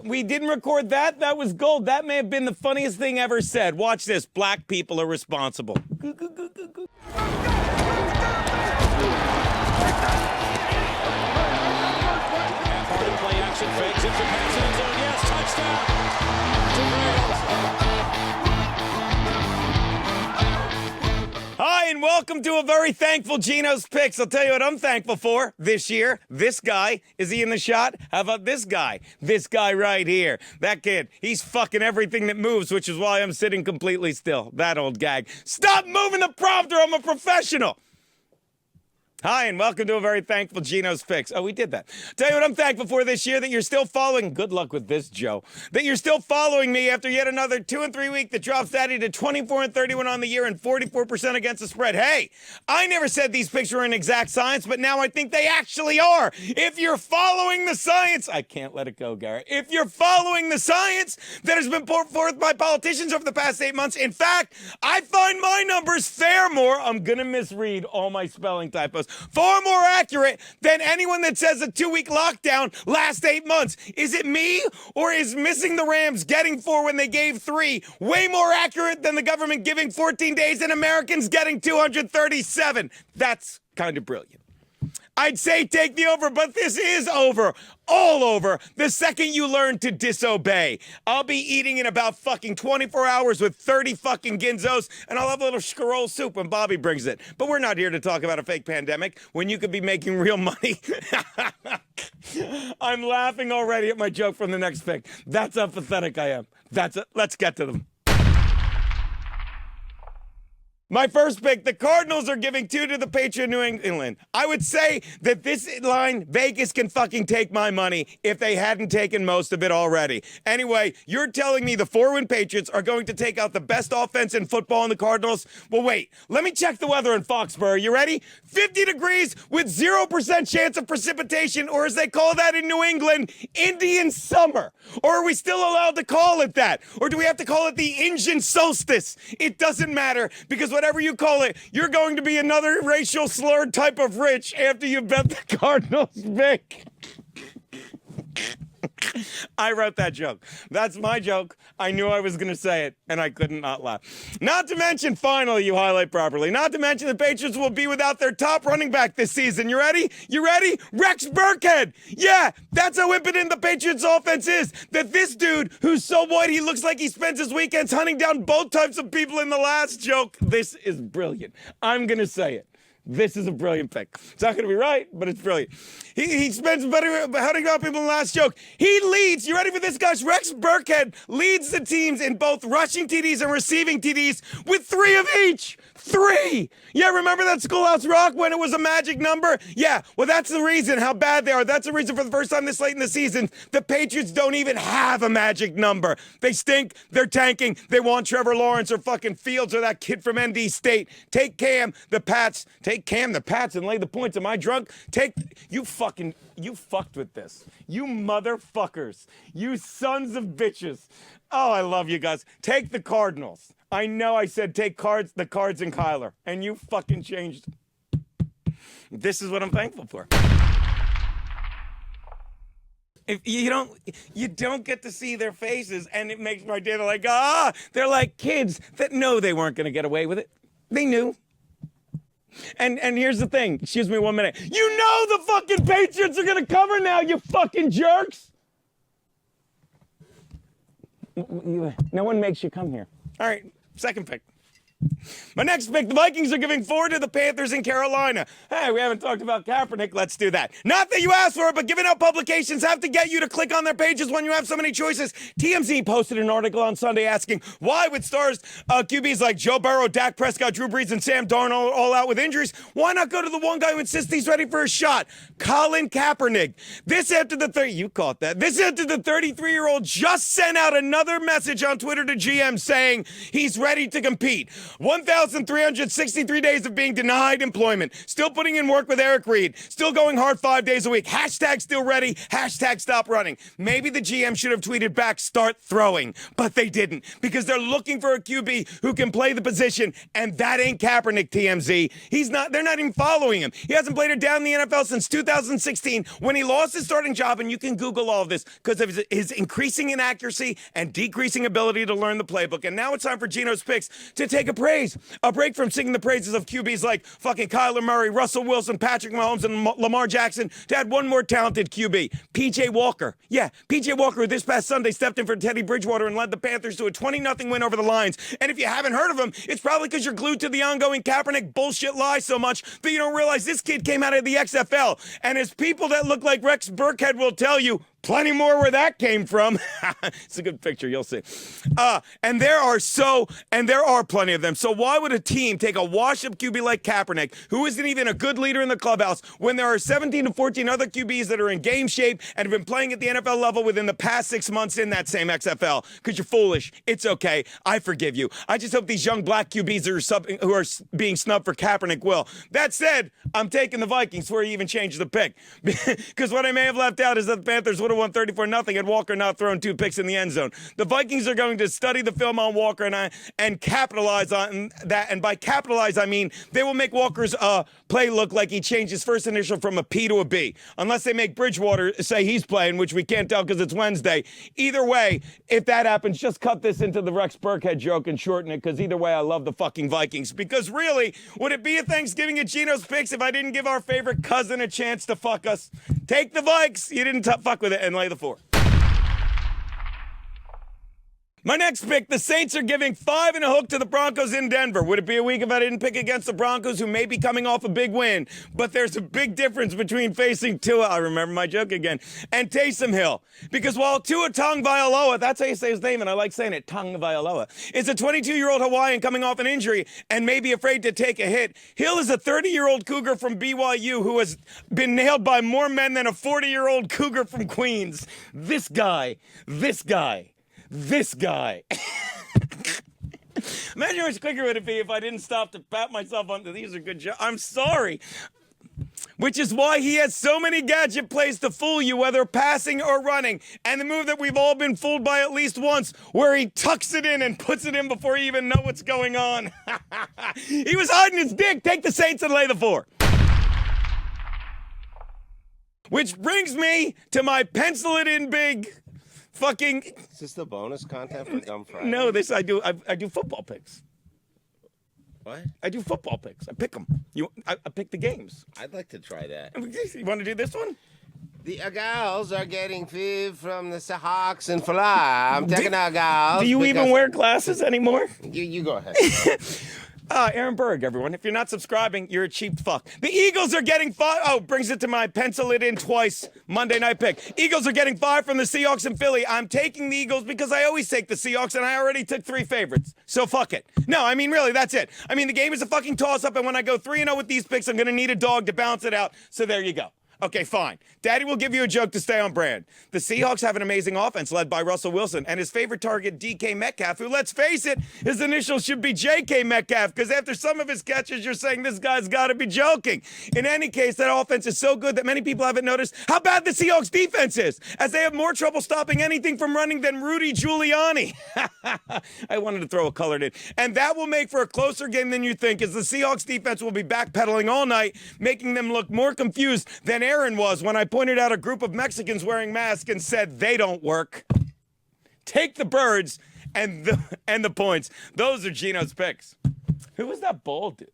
We didn't record that. That was gold. That may have been the funniest thing ever said. Watch this. Black people are responsible. Play action fakes it for pass in the zone. Yes, touchdown. Hi, and welcome to a very thankful Geno's Picks. I'll tell you what I'm thankful for this year. This guy. Is he in the shot? How about this guy? This guy right here. That kid. He's fucking everything that moves, which is why I'm sitting completely still. That old gag. Stop moving the prompter. I'm a professional. Hi, and welcome to a very thankful Geno's Picks. Oh, we did that. Tell you what I'm thankful for this year, that you're still following. Good luck with this, Joe. That you're still following me after yet another 2 and 3 week that drops Daddy to 24 and 31 on the year and 44% against the spread. Hey, I never said these picks were an exact science, but now I think they actually are. If you're following the science, I can't let it go, Garrett. If you're following the science that has been put forth by politicians over the past 8 months, in fact, I find my numbers far more, I'm going to misread all my spelling typos, far more accurate than anyone that says a 2-week lockdown last 8 months. Is it me, or is missing the Rams getting 4 when they gave 3 way more accurate than the government giving 14 days and Americans getting 237? That's kind of brilliant. I'd say take the over, but this is over. All over the second you learn to disobey. I'll be eating in about fucking 24 hours with 30 fucking Ginzos, and I'll have a little scroll soup when Bobby brings it. But we're not here to talk about a fake pandemic when you could be making real money. I'm laughing already at my joke from the next pick. That's how pathetic I am. Let's get to them. My first pick, the Cardinals are giving 2 to the Patriots New England. I would say that this line, Vegas can fucking take my money if they hadn't taken most of it already. Anyway, you're telling me the 4-win Patriots are going to take out the best offense in football in the Cardinals? Well, wait, let me check the weather in Foxborough. You ready? 50 degrees with 0% chance of precipitation, or as they call that in New England, Indian summer. Or are we still allowed to call it that? Or do we have to call it the Indian solstice? It doesn't matter, because whatever you call it, you're going to be another racial slurred type of rich after you bet the Cardinals big. I wrote that joke. That's my joke. I knew I was going to say it, and I couldn't not laugh. Not to mention, finally, you highlight properly, not to mention the Patriots will be without their top running back this season. You ready? You ready? Rex Burkhead. Yeah, that's how impotent the Patriots offense is. That this dude, who's so white he looks like he spends his weekends hunting down both types of people in the last joke. This is brilliant. I'm going to say it. This is a brilliant pick. It's not going to be right, but it's brilliant. He spends better hunting down people in the last joke. He leads, you ready for this, guys? Rex Burkhead leads the teams in both rushing TDs and receiving TDs with 3 of each. 3! Yeah, remember that Schoolhouse Rock when it was a magic number? Yeah, well, that's the reason how bad they are. That's the reason for the first time this late in the season, the Patriots don't even have a magic number. They stink. They're tanking. They want Trevor Lawrence or fucking Fields or that kid from ND State. Take Cam, the Pats. Take Cam, the Pats, and lay the points. Am I drunk? You fucked with this. You motherfuckers. You sons of bitches. Oh, I love you guys. Take the Cardinals. I know I said take the cards and Kyler, and you fucking changed. This is what I'm thankful for. If you don't get to see their faces, and it makes my day. They're like kids that know they weren't going to get away with it. They knew. And here's the thing. Excuse me 1 minute. You know the fucking Patriots are going to cover now, you fucking jerks. No one makes you come here. All right, second pick. My next pick, the Vikings are giving 4 to the Panthers in Carolina. Hey, we haven't talked about Kaepernick. Let's do that. Not that you asked for it, but giving out publications have to get you to click on their pages when you have so many choices. TMZ posted an article on Sunday asking why, with stars QBs like Joe Burrow, Dak Prescott, Drew Brees, and Sam Darnold all out with injuries, why not go to the one guy who insists he's ready for a shot? Colin Kaepernick. This after the 33-year-old just sent out another message on Twitter to GM saying he's ready to compete. 1,363 days of being denied employment. Still putting in work with Eric Reed. Still going hard 5 days a week. Hashtag still ready. Hashtag stop running. Maybe the GM should have tweeted back, start throwing. But they didn't. Because they're looking for a QB who can play the position. And that ain't Kaepernick, TMZ. They're not even following him. He hasn't played it down in the NFL since 2016 when he lost his starting job. And you can Google all of this because of his increasing inaccuracy and decreasing ability to learn the playbook. And now it's time for Geno's Picks to take a break from singing the praises of QBs like fucking Kyler Murray, Russell Wilson, Patrick Mahomes, and Lamar Jackson to add one more talented QB, PJ Walker. Yeah, PJ Walker, who this past Sunday stepped in for Teddy Bridgewater and led the Panthers to a 20-0 win over the Lions. And if you haven't heard of him, it's probably because you're glued to the ongoing Kaepernick bullshit lie so much that you don't realize this kid came out of the XFL. And as people that look like Rex Burkhead will tell you, plenty more where that came from. It's a good picture, you'll see. And there are plenty of them. So why would a team take a washed-up QB like Kaepernick, who isn't even a good leader in the clubhouse, when there are 17 to 14 other QBs that are in game shape and have been playing at the NFL level within the past 6 months in that same XFL? Because you're foolish. It's okay. I forgive you. I just hope these young black QBs who are being snubbed for Kaepernick will. That said, I'm taking the Vikings before you even change the pick. Because what I may have left out is that the Panthers would have won 34-0 had Walker not thrown 2 picks in the end zone. The Vikings are going to study the film on Walker and capitalize on that. And by capitalize, I mean they will make Walker's play look like he changed his first initial from a P to a B. Unless they make Bridgewater say he's playing, which we can't tell because it's Wednesday. Either way, if that happens, just cut this into the Rex Burkhead joke and shorten it, because either way, I love the fucking Vikings. Because really, would it be a Thanksgiving at Geno's Picks if I didn't give our favorite cousin a chance to fuck us? Take the Vikes. You didn't fuck with it, and lay the 4. My next pick, the Saints are giving 5 and a hook to the Broncos in Denver. Would it be a week if I didn't pick against the Broncos, who may be coming off a big win? But there's a big difference between facing Tua, I remember my joke again, and Taysom Hill. Because while Tua Tagovailoa, that's how you say his name, and I like saying it, Tagovailoa, is a 22-year-old Hawaiian coming off an injury and may be afraid to take a hit, Hill is a 30-year-old Cougar from BYU who has been nailed by more men than a 40-year-old Cougar from Queens. This guy. Imagine how much quicker would it be if I didn't stop to pat myself on. These are good jokes. I'm sorry. Which is why he has so many gadget plays to fool you, whether passing or running. And the move that we've all been fooled by at least once, where he tucks it in and puts it in before you even know what's going on. He was hiding his dick. Take the Saints and lay the 4. Which brings me to my pencil it in big fucking. Is this the bonus content for Dumb Friday? No, I do football picks. What? I do football picks. I pick them. I pick the games. I'd like to try that. You want to do this one? The gals are getting feed from the Seahawks and fly. I'm taking our gals. Do you even wear glasses anymore? You go ahead. Aaron Berg, everyone. If you're not subscribing, you're a cheap fuck. The Eagles are getting 5. Oh, brings it to my pencil it in twice Monday night pick. Eagles are getting 5 from the Seahawks in Philly. I'm taking the Eagles because I always take the Seahawks, and I already took 3 favorites. So fuck it. No, I mean, really, that's it. I mean, the game is a fucking toss-up, and when I go 3-0 with these picks, I'm going to need a dog to balance it out. So there you go. Okay, fine. Daddy will give you a joke to stay on brand. The Seahawks have an amazing offense led by Russell Wilson and his favorite target, DK Metcalf, who, let's face it, his initials should be JK Metcalf, because after some of his catches, you're saying this guy's got to be joking. In any case, that offense is so good that many people haven't noticed how bad the Seahawks defense is, as they have more trouble stopping anything from running than Rudy Giuliani. I wanted to throw a colored in. And that will make for a closer game than you think, as the Seahawks defense will be backpedaling all night, making them look more confused than Aaron was when I pointed out a group of Mexicans wearing masks and said they don't work. Take the birds and the points. Those are Geno's picks. Who was that bald dude?